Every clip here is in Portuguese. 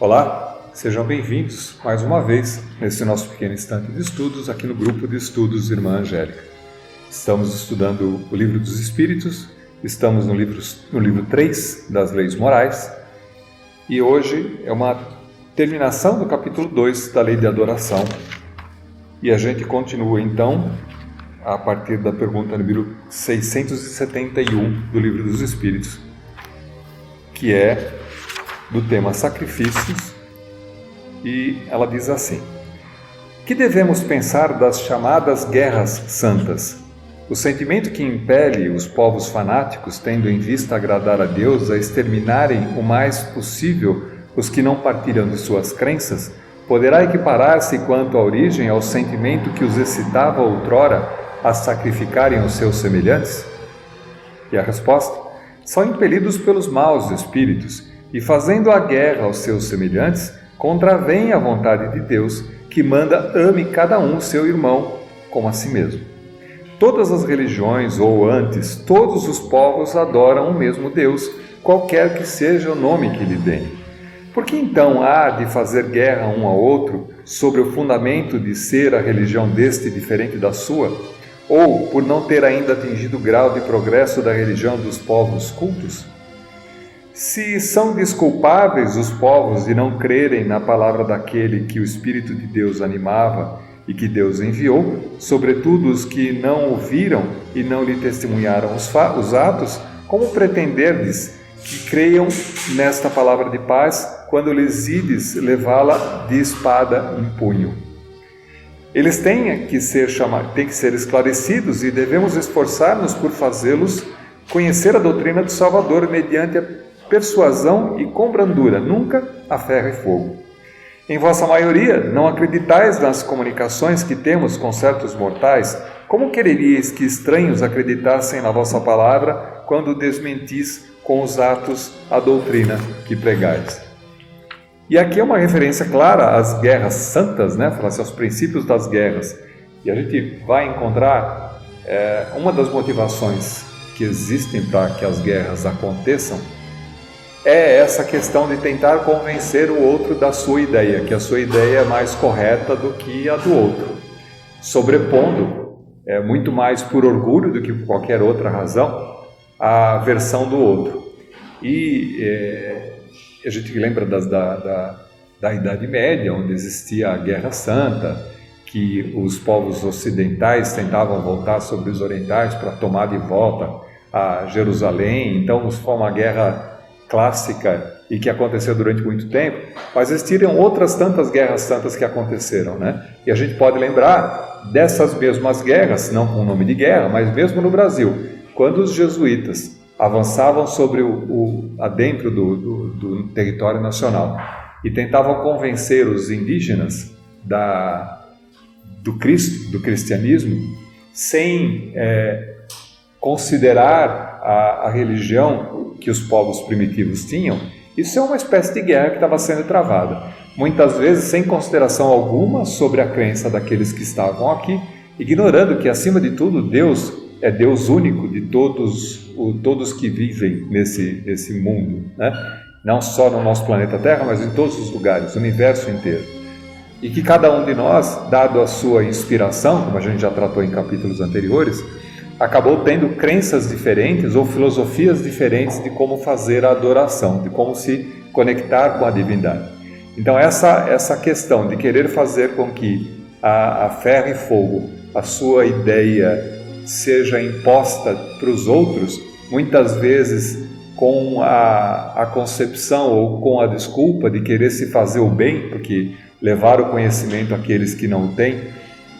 Olá, sejam bem-vindos mais uma vez nesse nosso pequeno instante de estudos aqui no grupo de estudos Irmã Angélica. Estamos estudando o Livro dos Espíritos, estamos no livro 3 das Leis Morais e hoje é uma terminação do capítulo 2 da Lei de Adoração e a gente continua então a partir da pergunta número 671 do Livro dos Espíritos, que é do tema sacrifícios, e ela diz assim: que devemos pensar das chamadas guerras santas? O sentimento que impele os povos fanáticos, tendo em vista agradar a Deus, a exterminarem o mais possível os que não partilham de suas crenças, poderá equiparar-se quanto à origem ao sentimento que os excitava outrora a sacrificarem os seus semelhantes? E a resposta: são impelidos pelos maus espíritos, e fazendo a guerra aos seus semelhantes, contravêm a vontade de Deus, que manda ame cada um seu irmão como a si mesmo. Todas as religiões, ou antes, todos os povos adoram o mesmo Deus, qualquer que seja o nome que lhe deem. Por que então há de fazer guerra um ao outro, sobre o fundamento de ser a religião deste diferente da sua? Ou por não ter ainda atingido o grau de progresso da religião dos povos cultos? Se são desculpáveis os povos de não crerem na palavra daquele que o Espírito de Deus animava e que Deus enviou, sobretudo os que não ouviram e não lhe testemunharam os atos, como pretenderdes que creiam nesta palavra de paz quando lhes ides levá-la de espada em punho? Eles têm que ser esclarecidos e devemos esforçar-nos por fazê-los conhecer a doutrina do Salvador mediante a persuasão e com brandura, nunca a ferro e fogo. Em vossa maioria, não acreditais nas comunicações que temos com certos mortais. Como quereríeis que estranhos acreditassem na vossa palavra quando desmentis com os atos a doutrina que pregais? E aqui é uma referência clara às guerras santas, né? Fala assim, aos princípios das guerras. E a gente vai encontrar uma das motivações que existem para que as guerras aconteçam é essa questão de tentar convencer o outro da sua ideia, que a sua ideia é mais correta do que a do outro, sobrepondo, muito mais por orgulho do que por qualquer outra razão, a versão do outro. E a gente lembra da Idade Média, onde existia a Guerra Santa, que os povos ocidentais tentavam voltar sobre os orientais para tomar de volta a Jerusalém. Então foi uma guerra clássica e que aconteceu durante muito tempo, mas existiram outras tantas guerras santas que aconteceram, né? E a gente pode lembrar dessas mesmas guerras, não com o nome de guerra, mas mesmo no Brasil, quando os jesuítas avançavam sobre adentro do território nacional e tentavam convencer os indígenas do cristianismo, sem considerar a religião que os povos primitivos tinham. Isso é uma espécie de guerra que estava sendo travada, muitas vezes sem consideração alguma sobre a crença daqueles que estavam aqui, ignorando que, acima de tudo, Deus é Deus único de todos que vivem nesse mundo, né? Não só no nosso planeta Terra, mas em todos os lugares, o universo inteiro. E que cada um de nós, dado a sua inspiração, como a gente já tratou em capítulos anteriores, acabou tendo crenças diferentes ou filosofias diferentes de como fazer a adoração, de como se conectar com a divindade. Então essa questão de querer fazer com que a ferro e fogo, a sua ideia, seja imposta para os outros, muitas vezes com a concepção ou com a desculpa de querer se fazer o bem, porque levar o conhecimento àqueles que não têm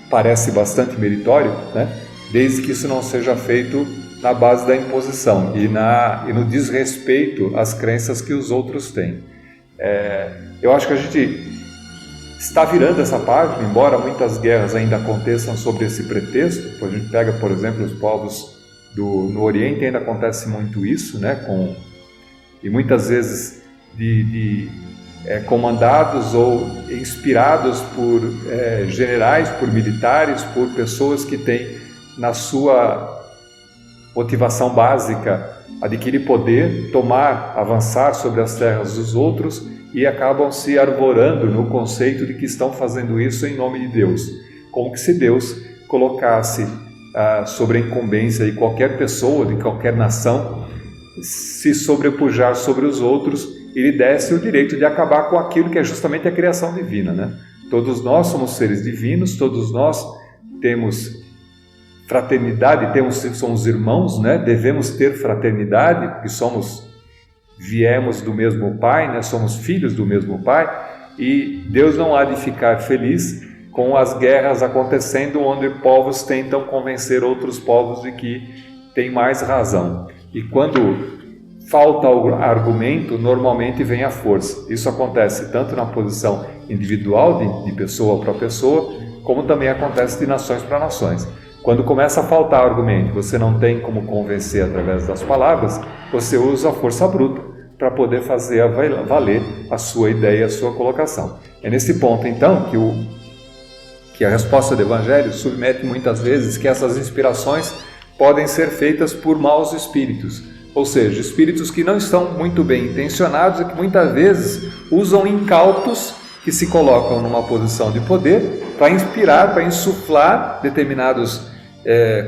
parece bastante meritório, né? Desde que isso não seja feito na base da imposição e no desrespeito às crenças que os outros têm. Eu acho que a gente está virando essa página, embora muitas guerras ainda aconteçam sobre esse pretexto. A gente pega, por exemplo, os povos no Oriente, ainda acontece muito isso, né? E muitas vezes comandados ou inspirados por generais, por militares, por pessoas que têm na sua motivação básica, adquirir poder, avançar sobre as terras dos outros e acabam se arvorando no conceito de que estão fazendo isso em nome de Deus. Como que se Deus colocasse sobre a incumbência de qualquer pessoa, de qualquer nação, se sobrepujar sobre os outros e lhe desse o direito de acabar com aquilo que é justamente a criação divina, né? Todos nós somos seres divinos, todos nós temos fraternidade, somos irmãos, né? Devemos ter fraternidade, porque viemos do mesmo Pai, né? Somos filhos do mesmo Pai, e Deus não há de ficar feliz com as guerras acontecendo, onde povos tentam convencer outros povos de que têm mais razão. E quando falta o argumento, normalmente vem a força. Isso acontece tanto na posição individual, de pessoa para pessoa, como também acontece de nações para nações. Quando começa a faltar argumento, você não tem como convencer através das palavras, você usa a força bruta para poder fazer valer a sua ideia, a sua colocação. É nesse ponto, então, que a resposta do Evangelho submete muitas vezes que essas inspirações podem ser feitas por maus espíritos, ou seja, espíritos que não estão muito bem intencionados e que muitas vezes usam incautos que se colocam numa posição de poder para inspirar, para insuflar determinados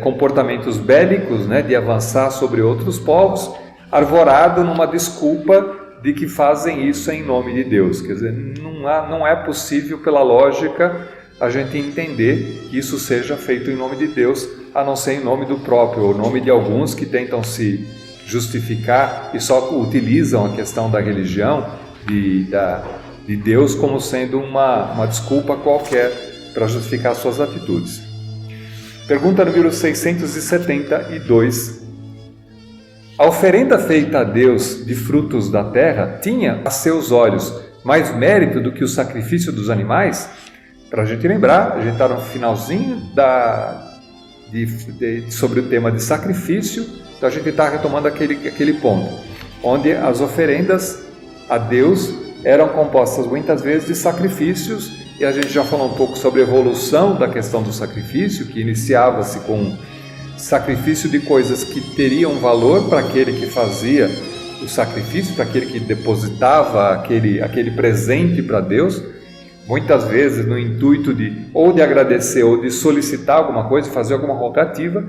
comportamentos bélicos, né, de avançar sobre outros povos, arvorado numa desculpa de que fazem isso em nome de Deus. Quer dizer, não é possível, pela lógica, a gente entender que isso seja feito em nome de Deus, a não ser em nome do próprio, ou em nome de alguns que tentam se justificar e só utilizam a questão da religião, de Deus, como sendo uma desculpa qualquer para justificar suas atitudes. Pergunta número 672. A oferenda feita a Deus de frutos da terra tinha a seus olhos mais mérito do que o sacrifício dos animais? Para a gente lembrar, a gente está no finalzinho sobre o tema de sacrifício, então a gente está retomando aquele ponto, onde as oferendas a Deus eram compostas muitas vezes de sacrifícios, e a gente já falou um pouco sobre a evolução da questão do sacrifício, que iniciava-se com sacrifício de coisas que teriam valor para aquele que fazia o sacrifício, para aquele que depositava aquele presente para Deus, muitas vezes no intuito de agradecer ou de solicitar alguma coisa, fazer alguma rogativa,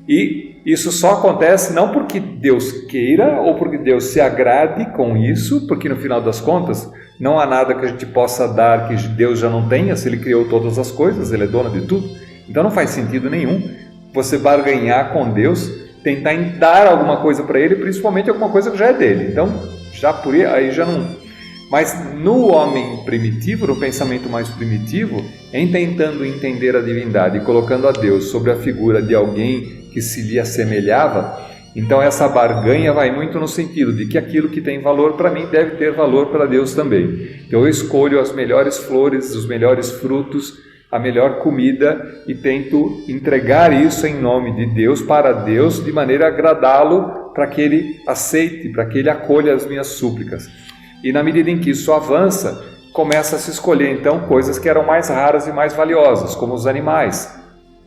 e isso só acontece não porque Deus queira ou porque Deus se agrade com isso, porque no final das contas não há nada que a gente possa dar que Deus já não tenha, se Ele criou todas as coisas, Ele é dono de tudo. Então não faz sentido nenhum você barganhar com Deus, tentar dar alguma coisa para Ele, principalmente alguma coisa que já é dele. Então aí já não... Mas no homem primitivo, no pensamento mais primitivo, em tentando entender a divindade e colocando a Deus sobre a figura de alguém que se lhe assemelhava, então essa barganha vai muito no sentido de que aquilo que tem valor para mim deve ter valor para Deus também. Então eu escolho as melhores flores, os melhores frutos, a melhor comida e tento entregar isso em nome de Deus, para Deus, de maneira a agradá-lo, para que Ele aceite, para que Ele acolha as minhas súplicas. E na medida em que isso avança, começa a se escolher então coisas que eram mais raras e mais valiosas, como os animais.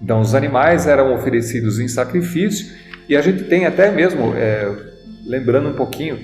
Então os animais eram oferecidos em sacrifício, e a gente tem até mesmo, lembrando um pouquinho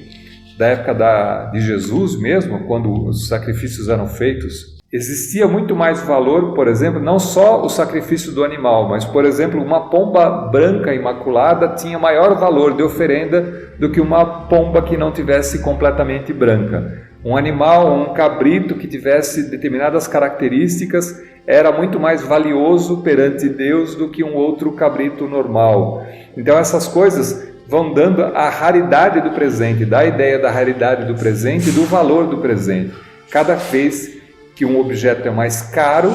da época de Jesus mesmo, quando os sacrifícios eram feitos, existia muito mais valor, por exemplo, não só o sacrifício do animal, mas, por exemplo, uma pomba branca imaculada tinha maior valor de oferenda do que uma pomba que não tivesse completamente branca. Um animal, um cabrito que tivesse determinadas características era muito mais valioso perante Deus do que um outro cabrito normal. Então essas coisas vão dando a raridade do presente, dá a ideia da raridade do presente e do valor do presente. Cada vez que um objeto é mais caro,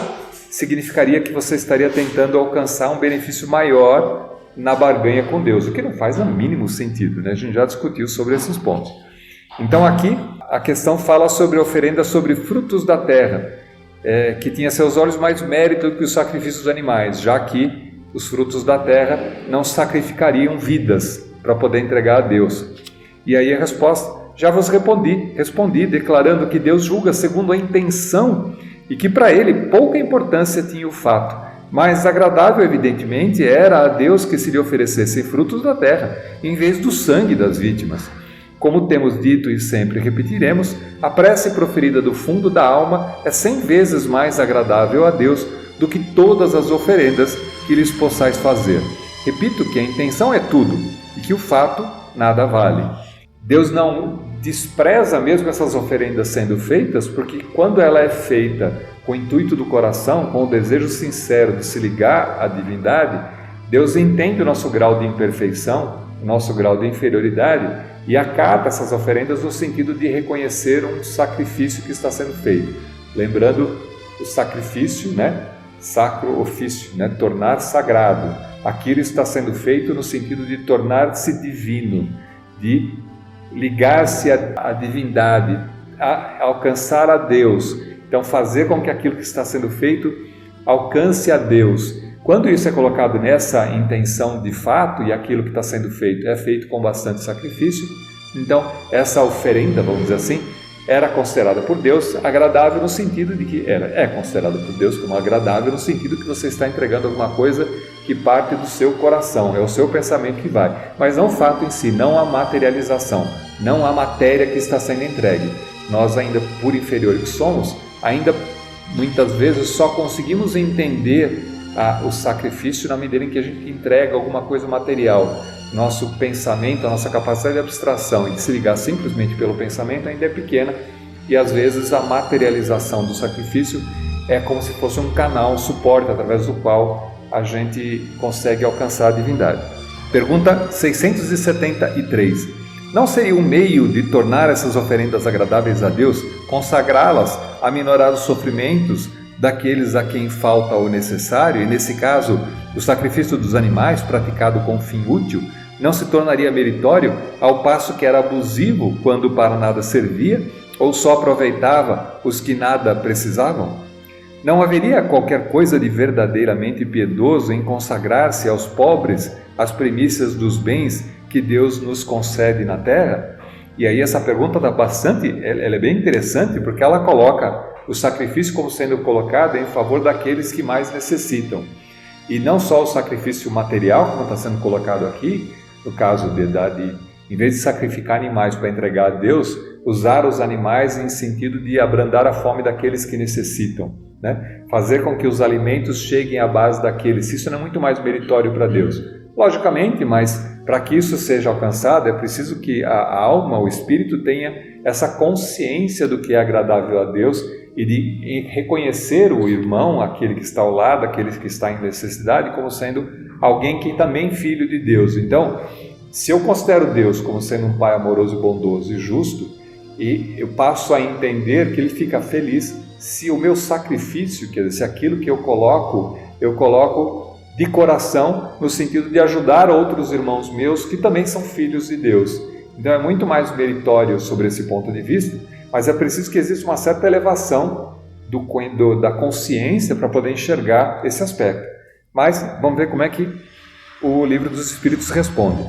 significaria que você estaria tentando alcançar um benefício maior na barganha com Deus, o que não faz o mínimo sentido, né? A gente já discutiu sobre esses pontos. Então aqui a questão fala sobre a oferenda sobre frutos da terra, que tinha seus olhos mais mérito do que os sacrifícios dos animais, já que os frutos da terra não sacrificariam vidas para poder entregar a Deus. E aí a resposta: já vos respondi, declarando que Deus julga segundo a intenção e que para Ele pouca importância tinha o fato mais agradável, evidentemente, era a Deus que se lhe oferecessem frutos da terra, em vez do sangue das vítimas. Como temos dito e sempre repetiremos, a prece proferida do fundo da alma é 100 vezes mais agradável a Deus do que todas as oferendas que lhes possais fazer. Repito que a intenção é tudo e que o fato nada vale. Deus não despreza mesmo essas oferendas sendo feitas, porque quando ela é feita com o intuito do coração, com o desejo sincero de se ligar à divindade, Deus entende o nosso grau de imperfeição, o nosso grau de inferioridade e acata essas oferendas no sentido de reconhecer um sacrifício que está sendo feito. Lembrando o sacrifício, sacro ofício, tornar sagrado. Aquilo está sendo feito no sentido de tornar-se divino, de ligar-se à divindade, a alcançar a Deus. Então, fazer com que aquilo que está sendo feito alcance a Deus. Quando isso é colocado nessa intenção de fato e aquilo que está sendo feito é feito com bastante sacrifício, então essa oferenda, vamos dizer assim, era considerada por Deus agradável no sentido de que ela é considerada por Deus como agradável no sentido que você está entregando alguma coisa que parte do seu coração, é o seu pensamento que vai, mas não o fato em si, não a materialização, não a matéria que está sendo entregue. Nós ainda, por inferiores que somos, ainda muitas vezes só conseguimos entender o sacrifício na medida em que a gente entrega alguma coisa material. Nosso pensamento, a nossa capacidade de abstração e de se ligar simplesmente pelo pensamento ainda é pequena e às vezes a materialização do sacrifício é como se fosse um canal, um suporte através do qual a gente consegue alcançar a divindade. Pergunta 673. Não seria um meio de tornar essas oferendas agradáveis a Deus, consagrá-las a minorar os sofrimentos daqueles a quem falta o necessário, e nesse caso, o sacrifício dos animais praticado com fim útil não se tornaria meritório ao passo que era abusivo quando para nada servia ou só aproveitava os que nada precisavam? Não haveria qualquer coisa de verdadeiramente piedoso em consagrar-se aos pobres as primícias dos bens que Deus nos concede na terra? E aí essa pergunta ela é bem interessante porque ela coloca o sacrifício como sendo colocado em favor daqueles que mais necessitam. E não só o sacrifício material, como está sendo colocado aqui, no caso em vez de sacrificar animais para entregar a Deus, usar os animais em sentido de abrandar a fome daqueles que necessitam, fazer com que os alimentos cheguem à base daqueles. Isso não é muito mais meritório para Deus. Logicamente, mas para que isso seja alcançado, é preciso que a alma, o espírito, tenha essa consciência do que é agradável a Deus e de reconhecer o irmão, aquele que está ao lado, aquele que está em necessidade, como sendo alguém que também é filho de Deus. Então, se eu considero Deus como sendo um Pai amoroso, bondoso e justo, e eu passo a entender que Ele fica feliz se o meu sacrifício, quer dizer, se aquilo que eu coloco de coração, no sentido de ajudar outros irmãos meus que também são filhos de Deus. Então é muito mais meritório sobre esse ponto de vista, mas é preciso que exista uma certa elevação da consciência para poder enxergar esse aspecto. Mas vamos ver como é que o Livro dos Espíritos responde.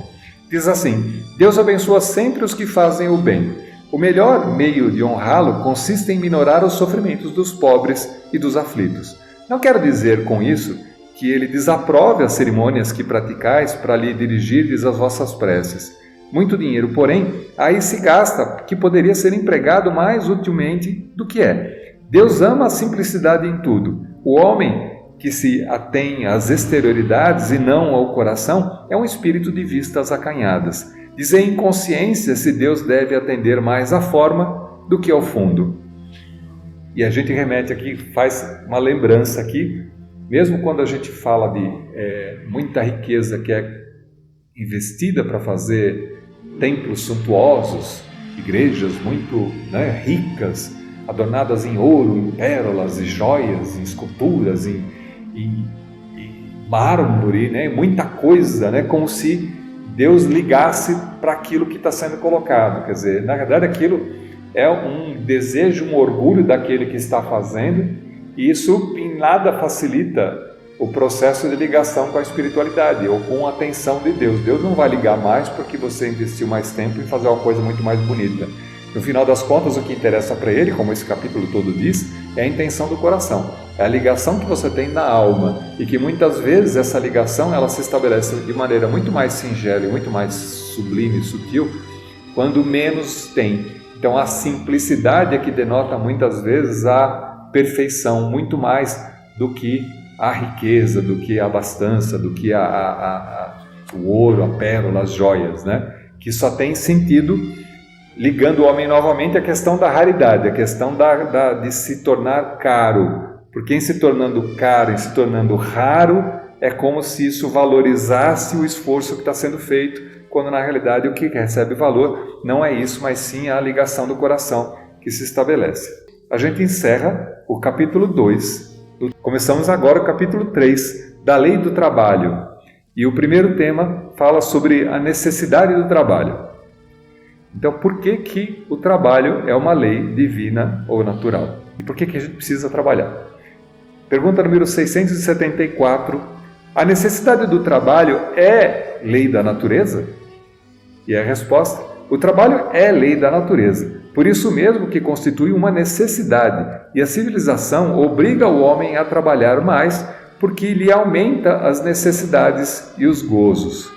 Diz assim: Deus abençoa sempre os que fazem o bem. O melhor meio de honrá-lo consiste em minorar os sofrimentos dos pobres e dos aflitos. Não quero dizer com isso que ele desaprove as cerimônias que praticais para lhe dirigir-lhes as vossas preces. Muito dinheiro, porém, aí se gasta, que poderia ser empregado mais utilmente do que é. Deus ama a simplicidade em tudo. O homem que se atém às exterioridades e não ao coração é um espírito de vistas acanhadas. Dizer em consciência se Deus deve atender mais à forma do que ao fundo. E a gente remete aqui, faz uma lembrança aqui, mesmo quando a gente fala de muita riqueza que é investida para fazer templos suntuosos, igrejas muito ricas, adornadas em ouro, em pérolas, em joias, em esculturas, em mármore, muita coisa, como se Deus ligasse para aquilo que está sendo colocado. Quer dizer, na verdade aquilo é um desejo, um orgulho daquele que está fazendo, e isso em nada facilita o processo de ligação com a espiritualidade ou com a atenção de Deus. Deus não vai ligar mais porque você investiu mais tempo em fazer uma coisa muito mais bonita. No final das contas, o que interessa para Ele, como esse capítulo todo diz, é a intenção do coração, é a ligação que você tem na alma, e que muitas vezes essa ligação ela se estabelece de maneira muito mais singela e muito mais sublime e sutil quando menos tem. Então a simplicidade é que denota muitas vezes a perfeição, muito mais do que a riqueza, do que a abastança, do que o ouro, a pérola, as joias, né? Que só tem sentido ligando o homem novamente à questão da raridade, a questão de se tornar caro. Porque em se tornando caro, em se tornando raro, é como se isso valorizasse o esforço que está sendo feito, quando na realidade o que recebe valor não é isso, mas sim a ligação do coração que se estabelece. A gente encerra o capítulo 2. Começamos agora o capítulo 3, da lei do trabalho. E o primeiro tema fala sobre a necessidade do trabalho. Então, por que o trabalho é uma lei divina ou natural? E por que a gente precisa trabalhar? Pergunta número 674. A necessidade do trabalho é lei da natureza? E a resposta: o trabalho é lei da natureza. Por isso mesmo que constitui uma necessidade, e a civilização obriga o homem a trabalhar mais, porque lhe aumenta as necessidades e os gozos.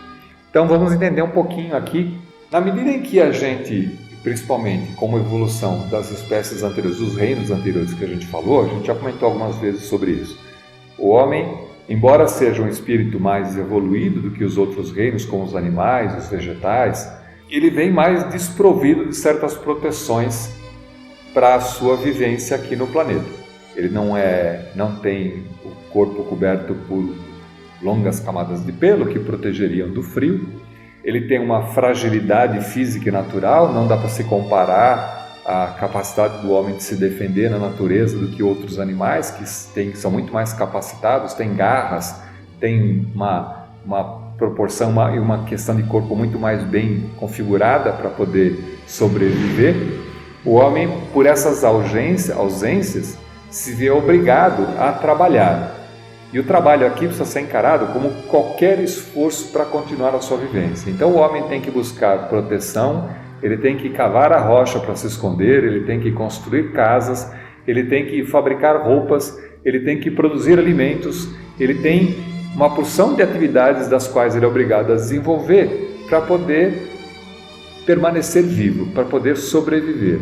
Então vamos entender um pouquinho aqui. Na medida em que a gente, principalmente como evolução das espécies anteriores, dos reinos anteriores que a gente falou, a gente já comentou algumas vezes sobre isso. O homem, embora seja um espírito mais evoluído do que os outros reinos, como os animais, os vegetais, ele vem mais desprovido de certas proteções para a sua vivência aqui no planeta. Ele não tem o corpo coberto por longas camadas de pelo que protegeriam do frio. Ele tem uma fragilidade física e natural, não dá para se comparar a capacidade do homem de se defender na natureza do que outros animais que são muito mais capacitados, têm garras, têm uma proporção e uma questão de corpo muito mais bem configurada para poder sobreviver. O homem, por essas ausências, se vê obrigado a trabalhar. E o trabalho aqui precisa ser encarado como qualquer esforço para continuar a sua vivência. Então o homem tem que buscar proteção, ele tem que cavar a rocha para se esconder, ele tem que construir casas, ele tem que fabricar roupas, ele tem que produzir alimentos, ele tem uma porção de atividades das quais ele é obrigado a desenvolver para poder permanecer vivo, para poder sobreviver.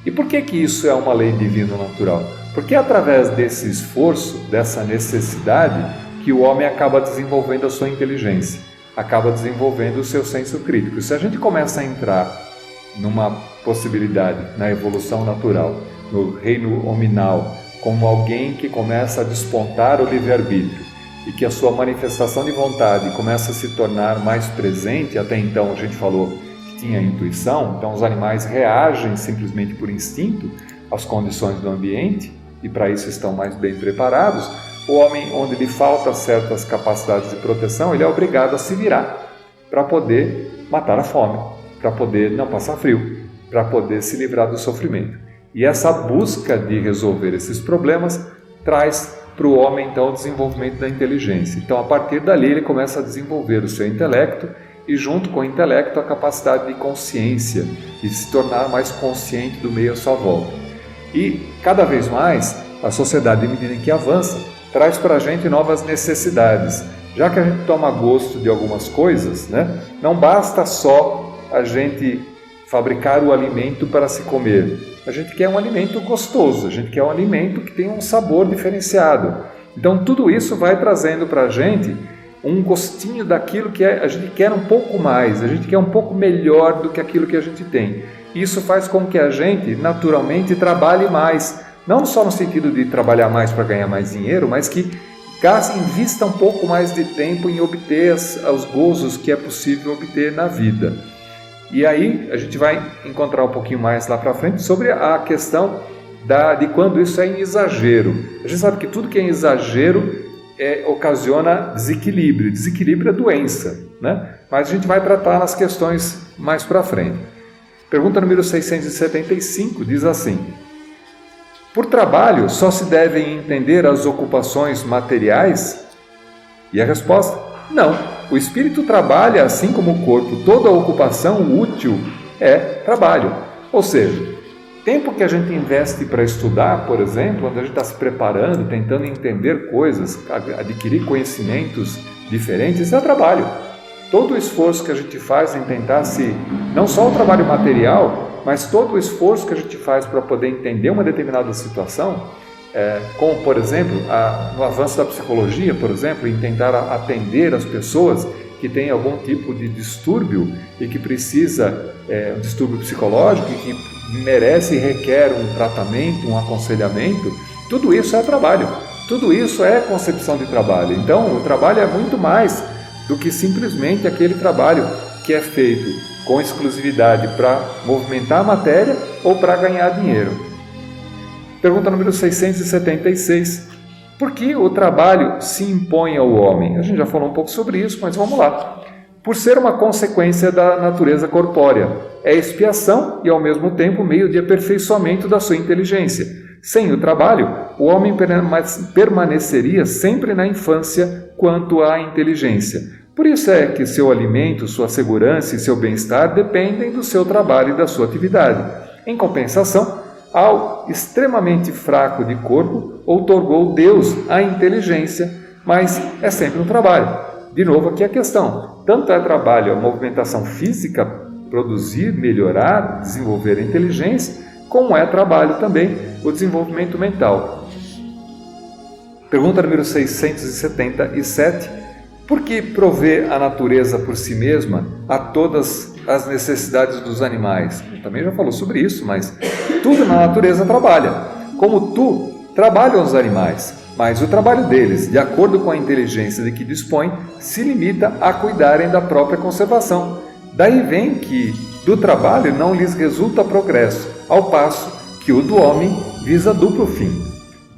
E por que isso é uma lei divina natural? Porque é através desse esforço, dessa necessidade, que o homem acaba desenvolvendo a sua inteligência, acaba desenvolvendo o seu senso crítico. Se a gente começa a entrar numa possibilidade, na evolução natural, no reino hominal, como alguém que começa a despontar o livre-arbítrio, e que a sua manifestação de vontade começa a se tornar mais presente, até então a gente falou que tinha intuição, então os animais reagem simplesmente por instinto às condições do ambiente e para isso estão mais bem preparados. O homem, onde lhe falta certas capacidades de proteção, ele é obrigado a se virar para poder matar a fome, para poder não passar frio, para poder se livrar do sofrimento. E essa busca de resolver esses problemas traz para o homem, então, o desenvolvimento da inteligência. Então, a partir dali, ele começa a desenvolver o seu intelecto e, junto com o intelecto, a capacidade de consciência e se tornar mais consciente do meio à sua volta. E, cada vez mais, a sociedade, à medida em que avança, traz para a gente novas necessidades. Já que a gente toma gosto de algumas coisas, né, não basta só a gente fabricar o alimento para se comer. A gente quer um alimento gostoso, a gente quer um alimento que tenha um sabor diferenciado. Então tudo isso vai trazendo para a gente um gostinho daquilo que a gente quer um pouco mais, a gente quer um pouco melhor do que aquilo que a gente tem. Isso faz com que a gente naturalmente trabalhe mais, não só no sentido de trabalhar mais para ganhar mais dinheiro, mas que invista um pouco mais de tempo em obter os gozos que é possível obter na vida. E aí a gente vai encontrar um pouquinho mais lá para frente sobre a questão de quando isso é em exagero. A gente sabe que tudo que é em exagero ocasiona desequilíbrio. Desequilíbrio é doença, né? Mas a gente vai tratar nas questões mais para frente. Pergunta número 675 diz assim: por trabalho só se devem entender as ocupações materiais? E a resposta: não. O espírito trabalha assim como o corpo. Toda ocupação útil é trabalho. Ou seja, tempo que a gente investe para estudar, por exemplo, quando a gente está se preparando, tentando entender coisas, adquirir conhecimentos diferentes, isso é trabalho. Todo o esforço que a gente faz em tentar não só o trabalho material, mas todo o esforço que a gente faz para poder entender uma determinada situação, como, por exemplo, no avanço da psicologia, por exemplo, em tentar atender as pessoas que têm algum tipo de distúrbio e que precisa, um distúrbio psicológico e que merece e requer um tratamento, um aconselhamento, tudo isso é trabalho, tudo isso é concepção de trabalho. Então, o trabalho é muito mais do que simplesmente aquele trabalho que é feito com exclusividade para movimentar a matéria ou para ganhar dinheiro. Pergunta número 676. Por que o trabalho se impõe ao homem? A gente já falou um pouco sobre isso, mas vamos lá. Por ser uma consequência da natureza corpórea. É expiação e, ao mesmo tempo, meio de aperfeiçoamento da sua inteligência. Sem o trabalho, o homem permaneceria sempre na infância quanto à inteligência. Por isso é que seu alimento, sua segurança e seu bem-estar dependem do seu trabalho e da sua atividade. Em compensação, ao extremamente fraco de corpo, outorgou Deus a inteligência, mas é sempre um trabalho. De novo aqui a questão, tanto é trabalho a movimentação física, produzir, melhorar, desenvolver a inteligência, como é trabalho também o desenvolvimento mental. Pergunta número 677. Por que prover a natureza por si mesma a todas as necessidades dos animais? Eu também já falou sobre isso, mas tudo na natureza trabalha. Como tu, trabalham os animais, mas o trabalho deles, de acordo com a inteligência de que dispõem, se limita a cuidarem da própria conservação. Daí vem que do trabalho não lhes resulta progresso, ao passo que o do homem visa duplo fim: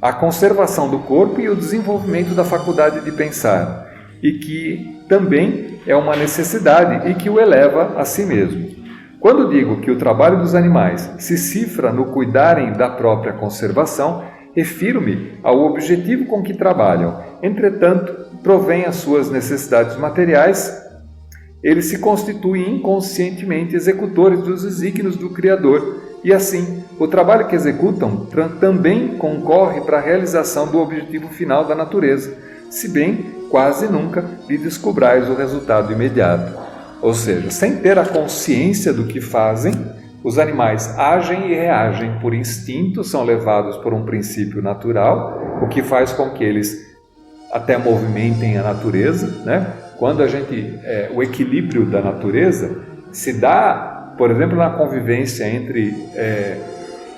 a conservação do corpo e o desenvolvimento da faculdade de pensar, e que também é uma necessidade e que o eleva a si mesmo. Quando digo que o trabalho dos animais se cifra no cuidarem da própria conservação, refiro-me ao objetivo com que trabalham. Entretanto, provém as suas necessidades materiais, eles se constituem inconscientemente executores dos desígnios do Criador, e assim, o trabalho que executam também concorre para a realização do objetivo final da natureza, se bem quase nunca lhe descobrais o resultado imediato. Ou seja, sem ter a consciência do que fazem, os animais agem e reagem por instinto, são levados por um princípio natural, o que faz com que eles até movimentem a natureza, né? Quando o equilíbrio da natureza se dá, por exemplo, na convivência entre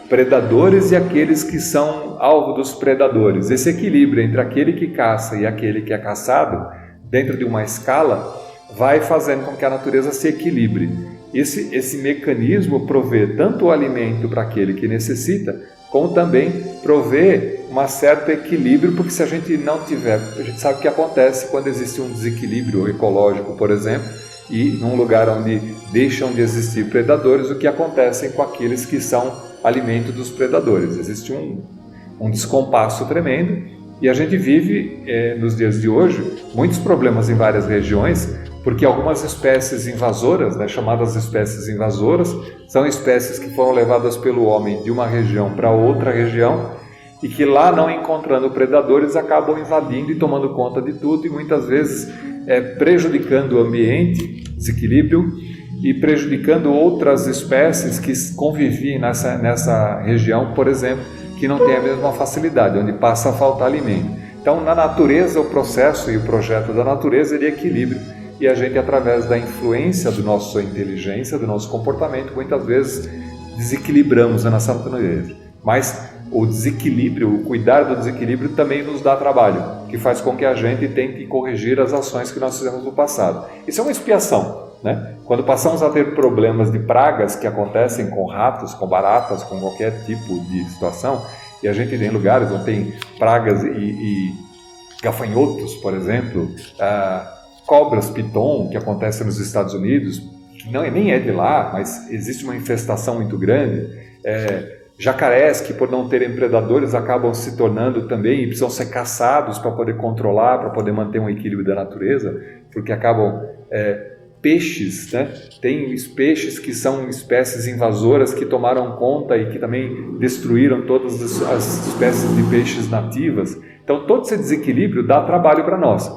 predadores e aqueles que são alvo dos predadores. Esse equilíbrio entre aquele que caça e aquele que é caçado, dentro de uma escala, vai fazendo com que a natureza se equilibre. Esse mecanismo provê tanto o alimento para aquele que necessita, como também provê um certo equilíbrio, porque se a gente não tiver, a gente sabe o que acontece quando existe um desequilíbrio ecológico, por exemplo, e num lugar onde deixam de existir predadores, o que acontece com aqueles que são alimento dos predadores. Existe um descompasso tremendo e a gente vive, nos dias de hoje, muitos problemas em várias regiões, porque algumas espécies invasoras, chamadas espécies invasoras, são espécies que foram levadas pelo homem de uma região para outra região e que lá, não encontrando predadores, acabam invadindo e tomando conta de tudo e muitas vezes prejudicando o ambiente, desequilíbrio, e prejudicando outras espécies que conviviam nessa região, por exemplo, que não tem a mesma facilidade, onde passa a faltar alimento. Então, na natureza, o processo e o projeto da natureza é de equilíbrio, e a gente, através da influência da nossa inteligência, do nosso comportamento, muitas vezes desequilibramos a nossa natureza. Mas o desequilíbrio, o cuidar do desequilíbrio também nos dá trabalho, que faz com que a gente tente corrigir as ações que nós fizemos no passado. Isso é uma expiação, né? Quando passamos a ter problemas de pragas que acontecem com ratos, com baratas, com qualquer tipo de situação, e a gente tem lugares onde tem pragas e gafanhotos, por exemplo, cobras piton, que acontece nos Estados Unidos, que nem é de lá, mas existe uma infestação muito grande, jacarés que, por não terem predadores, acabam se tornando também e precisam ser caçados para poder controlar, para poder manter um equilíbrio da natureza, porque acabam peixes, né? Tem peixes que são espécies invasoras que tomaram conta e que também destruíram todas as espécies de peixes nativas. Então todo esse desequilíbrio dá trabalho para nós,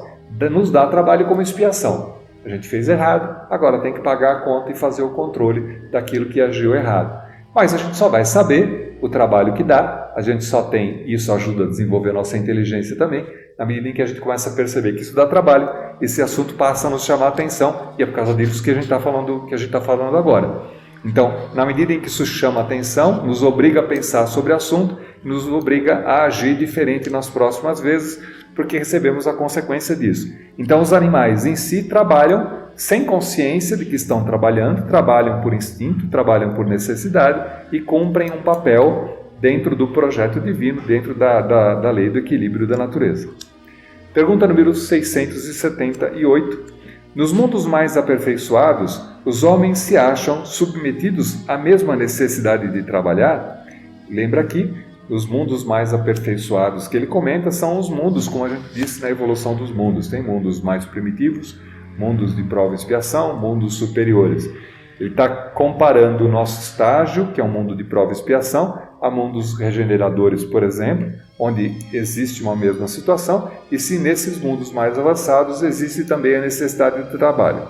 nos dá trabalho como expiação. A gente fez errado, agora tem que pagar a conta e fazer o controle daquilo que agiu errado. Mas a gente só vai saber o trabalho que dá, a gente só tem, isso ajuda a desenvolver a nossa inteligência também, na medida em que a gente começa a perceber que isso dá trabalho, esse assunto passa a nos chamar a atenção, e é por causa disso que a gente está falando agora. Então, na medida em que isso chama a atenção, nos obriga a pensar sobre o assunto, nos obriga a agir diferente nas próximas vezes, porque recebemos a consequência disso. Então, os animais em si trabalham sem consciência de que estão trabalhando, trabalham por instinto, trabalham por necessidade e cumprem um papel dentro do projeto divino, dentro da lei do equilíbrio da natureza. Pergunta número 678. Nos mundos mais aperfeiçoados, os homens se acham submetidos à mesma necessidade de trabalhar? Lembra aqui, os mundos mais aperfeiçoados que ele comenta são os mundos, como a gente disse na evolução dos mundos. Tem mundos mais primitivos, mundos de prova e expiação, mundos superiores. Ele está comparando o nosso estágio, que é um mundo de prova e expiação, a mundos regeneradores, por exemplo, onde existe uma mesma situação, e se nesses mundos mais avançados existe também a necessidade de trabalho.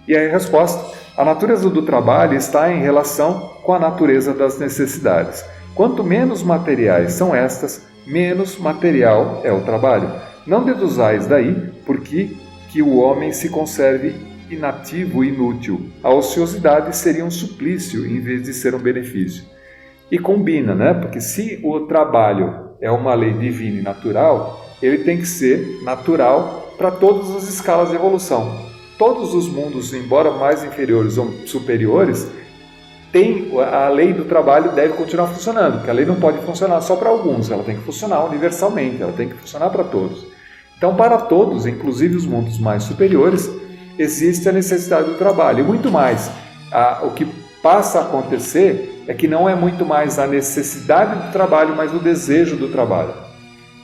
E aí a resposta: a natureza do trabalho está em relação com a natureza das necessidades. Quanto menos materiais são estas, menos material é o trabalho. Não deduzais daí porque que o homem se conserve inativo e inútil. A ociosidade seria um suplício em vez de ser um benefício. E combina, né? Porque se o trabalho é uma lei divina e natural, ele tem que ser natural para todas as escalas de evolução. Todos os mundos, embora mais inferiores ou superiores, a lei do trabalho deve continuar funcionando, porque a lei não pode funcionar só para alguns, ela tem que funcionar universalmente, ela tem que funcionar para todos. Então, para todos, inclusive os mundos mais superiores, existe a necessidade do trabalho. E muito mais, o que passa a acontecer é que não é muito mais a necessidade do trabalho, mas o desejo do trabalho.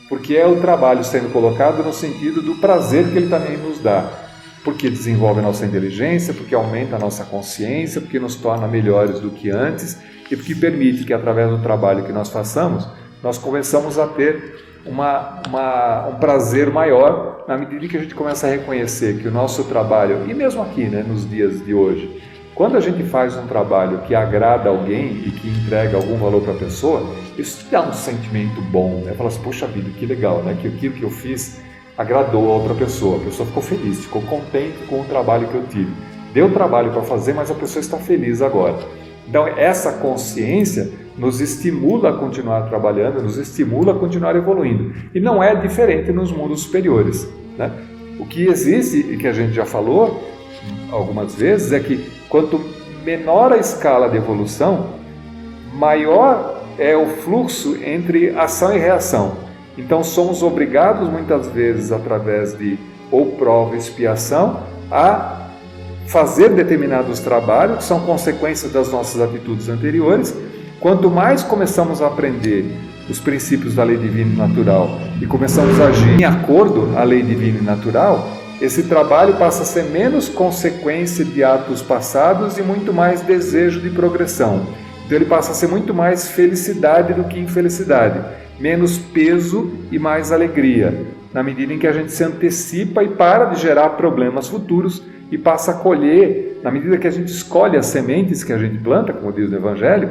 Porque é o trabalho sendo colocado no sentido do prazer que ele também nos dá. Porque desenvolve a nossa inteligência, porque aumenta a nossa consciência, porque nos torna melhores do que antes e porque permite que, através do trabalho que nós façamos, nós começamos a ter um prazer maior na medida em que a gente começa a reconhecer que o nosso trabalho, e mesmo aqui, né, nos dias de hoje, quando a gente faz um trabalho que agrada alguém e que entrega algum valor para a pessoa, isso dá um sentimento bom, né? Fala assim, poxa vida, que legal, né? Que aquilo que eu fiz agradou a outra pessoa, a pessoa ficou feliz, ficou contente com o trabalho que eu tive. Deu trabalho para fazer, mas a pessoa está feliz agora. Então, essa consciência nos estimula a continuar trabalhando, nos estimula a continuar evoluindo. E não é diferente nos mundos superiores, né? O que existe, e que a gente já falou algumas vezes, é que quanto menor a escala de evolução, maior é o fluxo entre ação e reação. Então somos obrigados muitas vezes, através de ou prova e expiação, a fazer determinados trabalhos que são consequências das nossas atitudes anteriores. Quanto mais começamos a aprender os princípios da lei divina e natural e começamos a agir em acordo à lei divina e natural, esse trabalho passa a ser menos consequência de atos passados e muito mais desejo de progressão. Então ele passa a ser muito mais felicidade do que infelicidade, menos peso e mais alegria, na medida em que a gente se antecipa e para de gerar problemas futuros e passa a colher, na medida que a gente escolhe as sementes que a gente planta, como diz no Evangelho,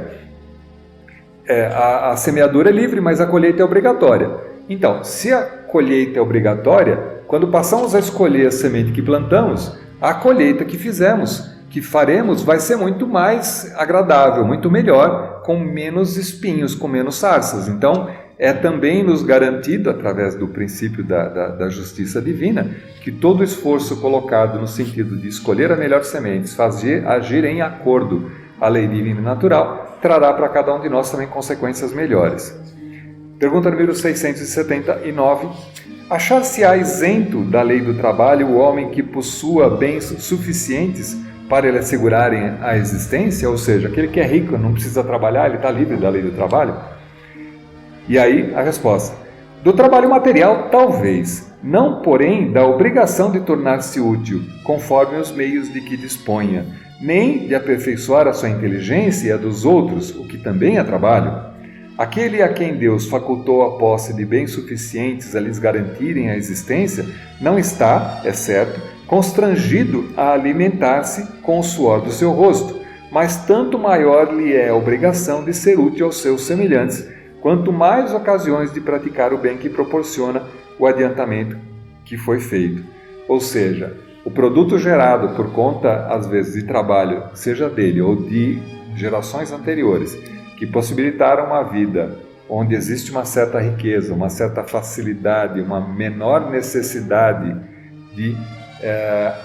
a semeadura é livre, mas a colheita é obrigatória. Então, se a colheita é obrigatória, quando passamos a escolher a semente que plantamos, a colheita que fizemos, que faremos, vai ser muito mais agradável, muito melhor, com menos espinhos, com menos sarças. Então, é também nos garantido, através do princípio da justiça divina, que todo esforço colocado no sentido de escolher a melhor semente, agir em acordo à lei divina e natural, trará para cada um de nós também consequências melhores. Pergunta número 679. Achar-se-á isento da lei do trabalho o homem que possua bens suficientes para lhe assegurarem a existência? Ou seja, aquele que é rico, não precisa trabalhar, ele está livre da lei do trabalho? E aí a resposta: Do trabalho material, talvez, não, porém, da obrigação de tornar-se útil, conforme os meios de que disponha, nem de aperfeiçoar a sua inteligência e a dos outros, o que também é trabalho. Aquele a quem Deus facultou a posse de bens suficientes a lhes garantirem a existência, não está, é certo, constrangido a alimentar-se com o suor do seu rosto, mas tanto maior lhe é a obrigação de ser útil aos seus semelhantes, quanto mais ocasiões de praticar o bem que proporciona o adiantamento que foi feito. Ou seja, o produto gerado por conta, às vezes, de trabalho, seja dele ou de gerações anteriores, que possibilitaram uma vida onde existe uma certa riqueza, uma certa facilidade, uma menor necessidade de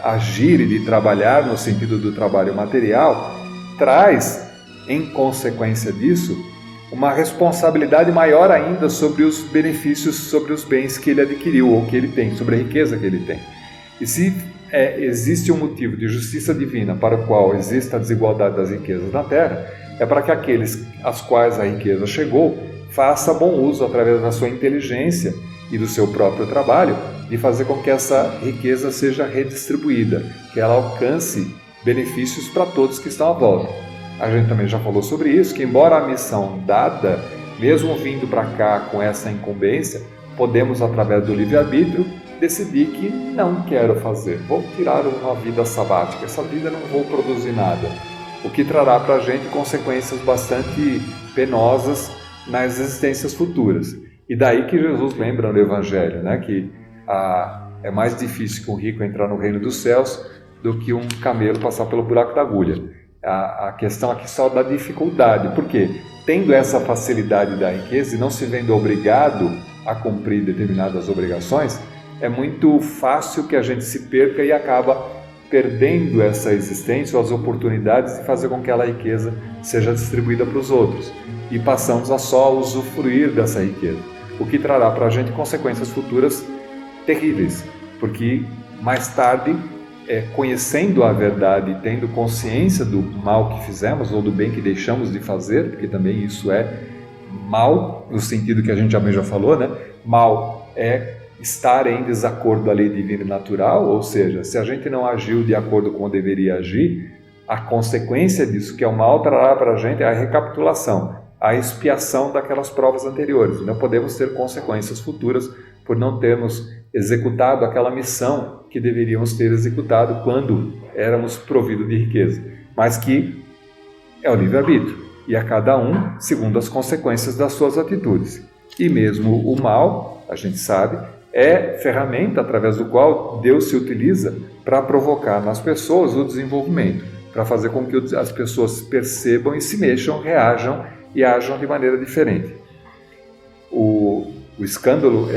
agir e de trabalhar no sentido do trabalho material, traz, em consequência disso, uma responsabilidade maior ainda sobre os benefícios, sobre os bens que ele adquiriu ou que ele tem, sobre a riqueza que ele tem. E se existe um motivo de justiça divina para o qual existe a desigualdade das riquezas na Terra, é para que aqueles às quais a riqueza chegou faça bom uso através da sua inteligência e do seu próprio trabalho de fazer com que essa riqueza seja redistribuída, que ela alcance benefícios para todos que estão à volta. A gente também já falou sobre isso, que embora a missão dada, mesmo vindo para cá com essa incumbência, podemos, através do livre-arbítrio, decidir que não quero fazer, vou tirar uma vida sabática, essa vida não vou produzir nada, o que trará para a gente consequências bastante penosas nas existências futuras. E daí que Jesus lembra no Evangelho, né, que é mais difícil que um rico entrar no reino dos céus do que um camelo passar pelo buraco da agulha. A questão aqui só da dificuldade, porque tendo essa facilidade da riqueza e não se vendo obrigado a cumprir determinadas obrigações, é muito fácil que a gente se perca e acaba perdendo essa existência ou as oportunidades de fazer com que aquela riqueza seja distribuída para os outros. E passamos a só usufruir dessa riqueza, o que trará para a gente consequências futuras terríveis, porque mais tarde, conhecendo a verdade e tendo consciência do mal que fizemos ou do bem que deixamos de fazer, porque também isso é mal, no sentido que a gente já falou, né? Mal é estar em desacordo com a lei divina e natural, ou seja, se a gente não agiu de acordo com o deveria agir, a consequência disso, que é o mal, trará para a gente a recapitulação, a expiação daquelas provas anteriores. Não podemos ter consequências futuras por não termos executado aquela missão que deveríamos ter executado quando éramos providos de riqueza, mas que é o livre-arbítrio, e a cada um segundo as consequências das suas atitudes. E mesmo o mal, a gente sabe, é ferramenta através do qual Deus se utiliza para provocar nas pessoas o desenvolvimento, para fazer com que as pessoas percebam e se mexam, reajam e ajam de maneira diferente. O escândalo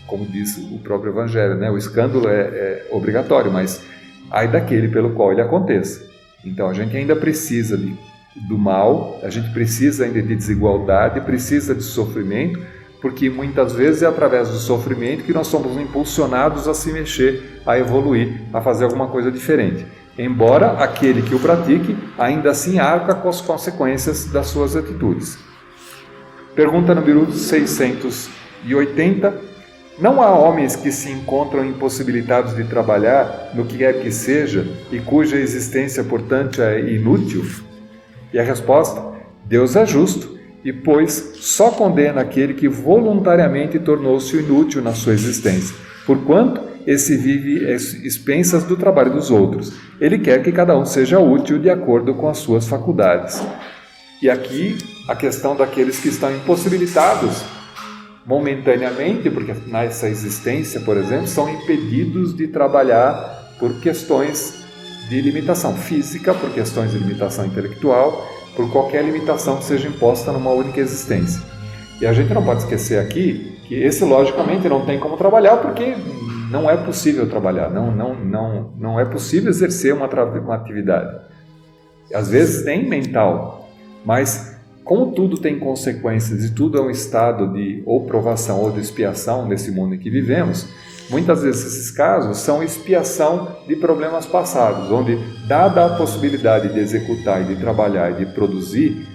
como diz o próprio Evangelho, né? O escândalo é obrigatório, mas ai daquele pelo qual ele aconteça. Então a gente ainda precisa do mal, a gente precisa ainda de desigualdade, precisa de sofrimento, porque muitas vezes é através do sofrimento que nós somos impulsionados a se mexer, a evoluir, a fazer alguma coisa diferente. Embora aquele que o pratique ainda assim arca com as consequências das suas atitudes. Pergunta número 680. Não há homens que se encontram impossibilitados de trabalhar no que quer que seja e cuja existência, portanto, é inútil? E a resposta: Deus é justo e, pois, só condena aquele que voluntariamente tornou-se inútil na sua existência, porquanto esse vive expensas do trabalho dos outros. Ele quer que cada um seja útil de acordo com as suas faculdades. E aqui a questão daqueles que estão impossibilitados momentaneamente, porque nessa existência, por exemplo, são impedidos de trabalhar por questões de limitação física, por questões de limitação intelectual, por qualquer limitação que seja imposta numa única existência. E a gente não pode esquecer aqui que esse, logicamente, não tem como trabalhar, porque não é possível trabalhar, não é possível exercer uma atividade. Às vezes nem mental, mas como tudo tem consequências e tudo é um estado de ou provação ou de expiação nesse mundo em que vivemos, muitas vezes esses casos são expiação de problemas passados, onde, dada a possibilidade de executar e de trabalhar e de produzir,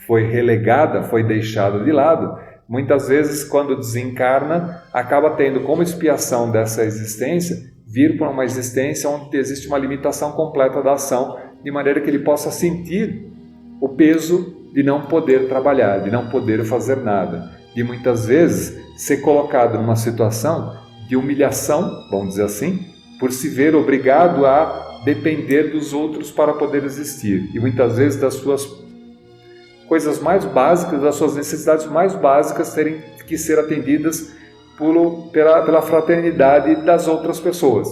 foi relegada, foi deixada de lado, muitas vezes, quando desencarna, acaba tendo como expiação dessa existência, vir para uma existência onde existe uma limitação completa da ação, de maneira que ele possa sentir o peso de não poder trabalhar, de não poder fazer nada, de muitas vezes ser colocado numa situação de humilhação, vamos dizer assim, por se ver obrigado a depender dos outros para poder existir, e muitas vezes das suas coisas mais básicas, das suas necessidades mais básicas terem que ser atendidas pela fraternidade das outras pessoas.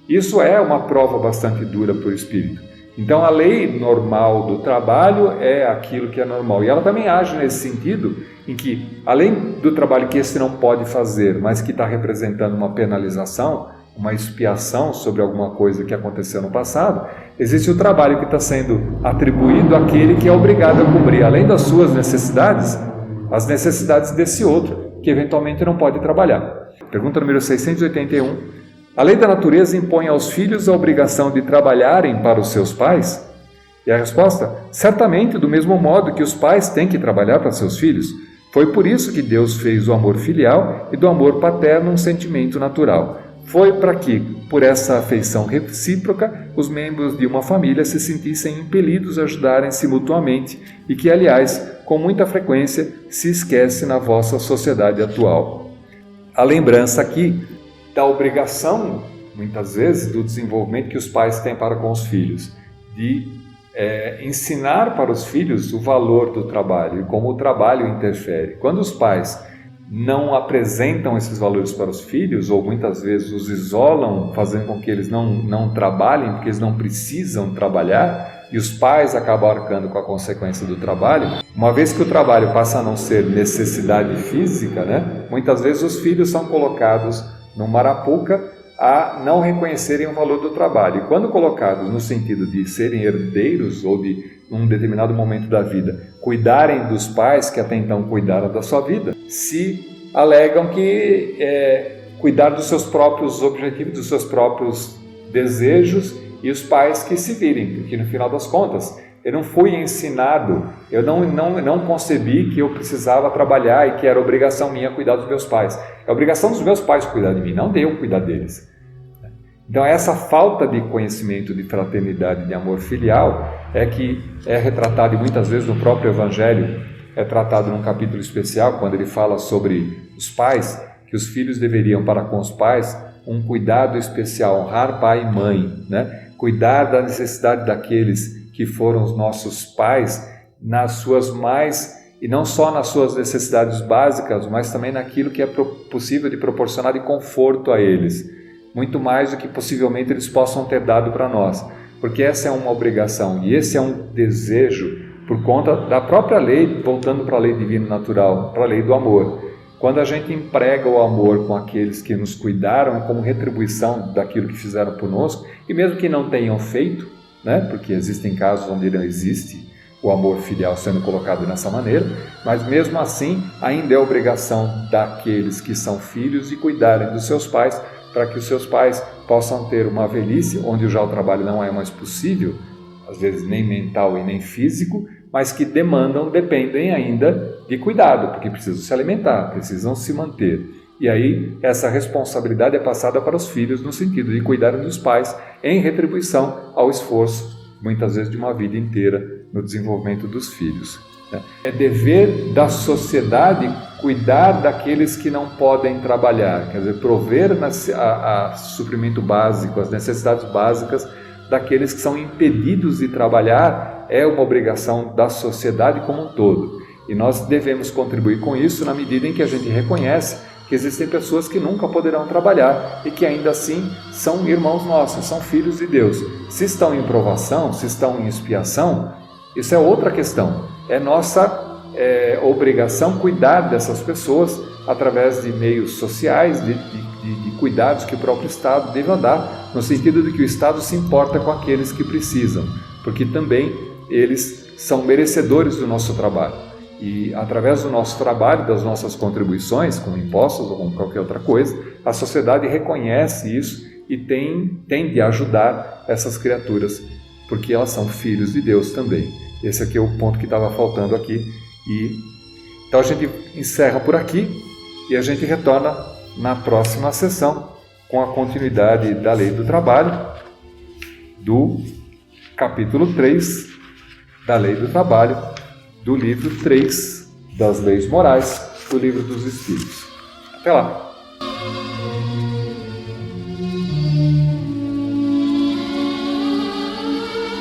Isso é uma prova bastante dura para o espírito. Então a lei normal do trabalho é aquilo que é normal, e ela também age nesse sentido, em que além do trabalho que esse não pode fazer, mas que está representando uma penalização, uma expiação sobre alguma coisa que aconteceu no passado, existe o trabalho que está sendo atribuído àquele que é obrigado a cobrir, além das suas necessidades, as necessidades desse outro, que eventualmente não pode trabalhar. Pergunta número 681. A lei da natureza impõe aos filhos a obrigação de trabalharem para os seus pais? E a resposta? Certamente, do mesmo modo que os pais têm que trabalhar para seus filhos. Foi por isso que Deus fez o amor filial e do amor paterno um sentimento natural. Foi para que, por essa afeição recíproca, os membros de uma família se sentissem impelidos a ajudarem-se mutuamente e que, aliás, com muita frequência, se esquece na vossa sociedade atual. A lembrança aqui da obrigação, muitas vezes, do desenvolvimento que os pais têm para com os filhos, de ensinar para os filhos o valor do trabalho e como o trabalho interfere. Quando os pais não apresentam esses valores para os filhos, ou muitas vezes os isolam, fazendo com que eles não trabalhem, porque eles não precisam trabalhar, e os pais acabam arcando com a consequência do trabalho, uma vez que o trabalho passa a não ser necessidade física, muitas vezes os filhos são colocados numa arapuca a não reconhecerem o valor do trabalho. E quando colocados no sentido de serem herdeiros, ou de, num determinado momento da vida, cuidarem dos pais que até então cuidaram da sua vida, se alegam que cuidar dos seus próprios objetivos, dos seus próprios desejos, e os pais que se virem, porque no final das contas, eu não fui ensinado, eu não concebi que eu precisava trabalhar e que era obrigação minha cuidar dos meus pais. É obrigação dos meus pais cuidar de mim, não de eu cuidar deles. Então essa falta de conhecimento de fraternidade, de amor filial, que é retratado muitas vezes no próprio Evangelho, é tratado num capítulo especial, quando ele fala sobre os pais, que os filhos deveriam para com os pais um cuidado especial, honrar pai e mãe, cuidar da necessidade daqueles que foram os nossos pais, nas suas e não só nas suas necessidades básicas, mas também naquilo que é possível de proporcionar de conforto a eles, muito mais do que possivelmente eles possam ter dado para nós, porque essa é uma obrigação e esse é um desejo por conta da própria lei, voltando para a lei divina natural, para a lei do amor. Quando a gente emprega o amor com aqueles que nos cuidaram como retribuição daquilo que fizeram conosco, e mesmo que não tenham feito, porque existem casos onde não existe o amor filial sendo colocado dessa maneira, mas mesmo assim ainda é obrigação daqueles que são filhos de cuidarem dos seus pais, para que os seus pais possam ter uma velhice onde já o trabalho não é mais possível, às vezes nem mental e nem físico, mas que dependem ainda de cuidado, porque precisam se alimentar, precisam se manter. E aí essa responsabilidade é passada para os filhos no sentido de cuidarem dos pais em retribuição ao esforço, muitas vezes de uma vida inteira, no desenvolvimento dos filhos. É dever da sociedade cuidar daqueles que não podem trabalhar, quer dizer, prover a suprimento básico, as necessidades básicas daqueles que são impedidos de trabalhar, é uma obrigação da sociedade como um todo. E nós devemos contribuir com isso na medida em que a gente reconhece que existem pessoas que nunca poderão trabalhar e que ainda assim são irmãos nossos, são filhos de Deus. Se estão em provação, se estão em expiação, isso é outra questão. É nossa obrigação cuidar dessas pessoas através de meios sociais, de cuidados que o próprio Estado deve dar, no sentido de que o Estado se importa com aqueles que precisam, porque também eles são merecedores do nosso trabalho. E através do nosso trabalho, das nossas contribuições, com impostos ou com qualquer outra coisa, a sociedade reconhece isso e tende a ajudar essas criaturas, porque elas são filhos de Deus também. Esse aqui é o ponto que estava faltando aqui. E Então a gente encerra por aqui e a gente retorna na próxima sessão com a continuidade da Lei do Trabalho, do capítulo 3 da Lei do Trabalho, do livro 3 das Leis Morais, do Livro dos Espíritos. Até lá!